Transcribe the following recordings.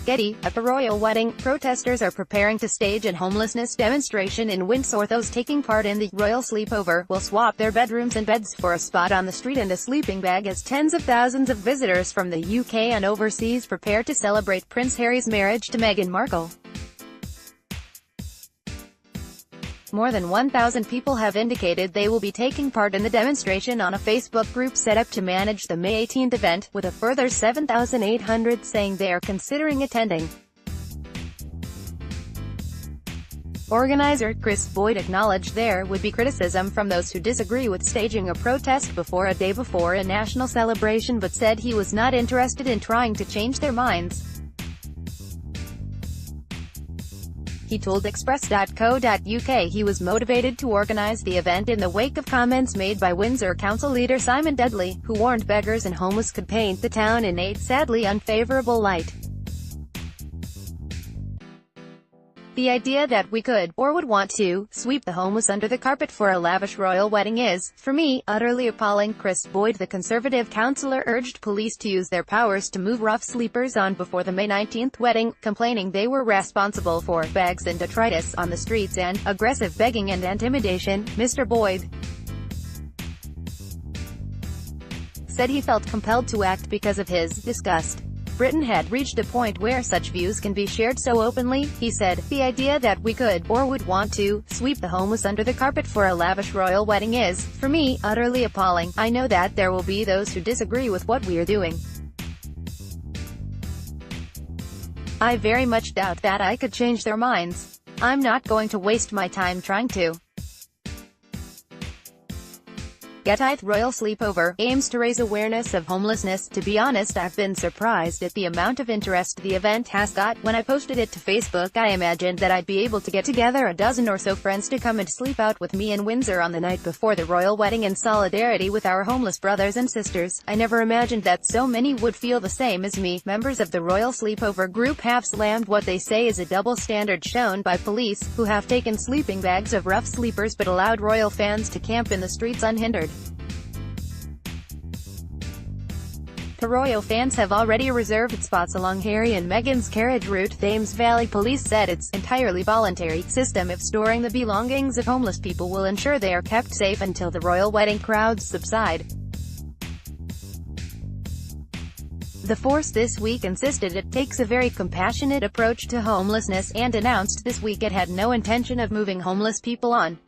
Getty, at the royal wedding, protesters are preparing to stage a homelessness demonstration in Windsor. Those taking part in the royal sleepover will swap their bedrooms and beds for a spot on the street and a sleeping bag as tens of thousands of visitors from the UK and overseas prepare to celebrate Prince Harry's marriage to Meghan Markle. More than 1,000 people have indicated they will be taking part in the demonstration on a Facebook group set up to manage the May 18 event, with a further 7,800 saying they are considering attending. Organizer Chris Boyd acknowledged there would be criticism from those who disagree with staging a protest a day before a national celebration, but said he was not interested in trying to change their minds. He told Express.co.uk he was motivated to organise the event in the wake of comments made by Windsor Council leader Simon Dudley, who warned beggars and homeless could paint the town in a sadly unfavourable light. The idea that we could, or would want to, sweep the homeless under the carpet for a lavish royal wedding is, for me, utterly appalling. Chris Boyd, the Conservative councillor, urged police to use their powers to move rough sleepers on before the May 19 wedding, complaining they were responsible for bags and detritus on the streets and aggressive begging and intimidation. Mr. Boyd said he felt compelled to act because of his disgust. Britain had reached a point where such views can be shared so openly, he said. The idea that we could, or would want to, sweep the homeless under the carpet for a lavish royal wedding is, for me, utterly appalling. I know that there will be those who disagree with what we're doing. I very much doubt that I could change their minds. I'm not going to waste my time trying to. Getty's royal sleepover aims to raise awareness of homelessness. To be honest, I've been surprised at the amount of interest the event has got. When I posted it to Facebook, I imagined that I'd be able to get together a dozen or so friends to come and sleep out with me in Windsor on the night before the royal wedding in solidarity with our homeless brothers and sisters. I never imagined that so many would feel the same as me. Members of the royal sleepover group have slammed what they say is a double standard shown by police, who have taken sleeping bags of rough sleepers but allowed royal fans to camp in the streets unhindered. The royal fans have already reserved spots along Harry and Meghan's carriage route. Thames Valley Police said it's entirely voluntary system of storing the belongings of homeless people will ensure they are kept safe until the royal wedding crowds subside. The force this week insisted it takes a very compassionate approach to homelessness, and announced this week it had no intention of moving homeless people on.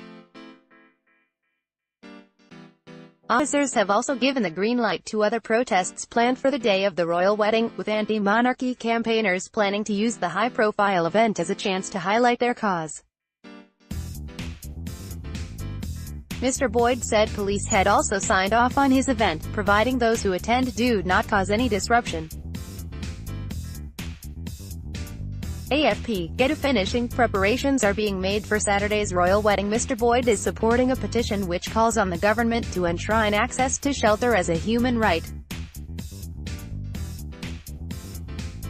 Officers have also given the green light to other protests planned for the day of the royal wedding, with anti-monarchy campaigners planning to use the high-profile event as a chance to highlight their cause. Mr. Boyd said police had also signed off on his event, providing those who attend do not cause any disruption. AFP, Getty finishing preparations are being made for Saturday's royal wedding. Mr. Boyd is supporting a petition which calls on the government to enshrine access to shelter as a human right.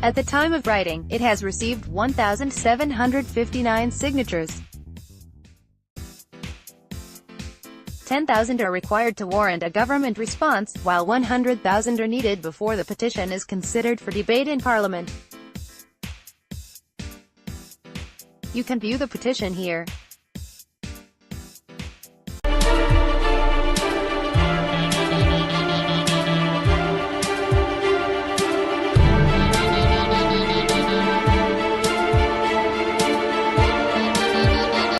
At the time of writing, it has received 1,759 signatures. 10,000 are required to warrant a government response, while 100,000 are needed before the petition is considered for debate in Parliament. You can view the petition here.